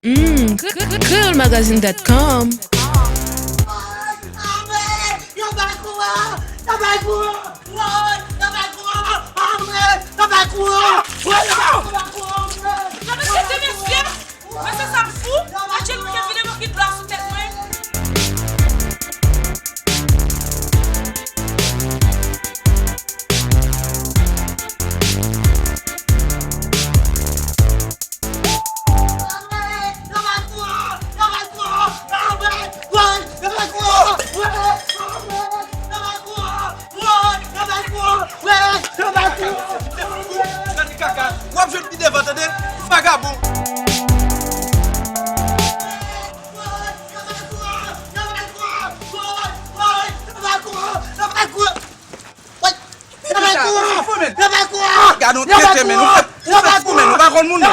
Creolemagazine.com. Vagabond. Regarde, on traite, mais nous, on va rendre le monde.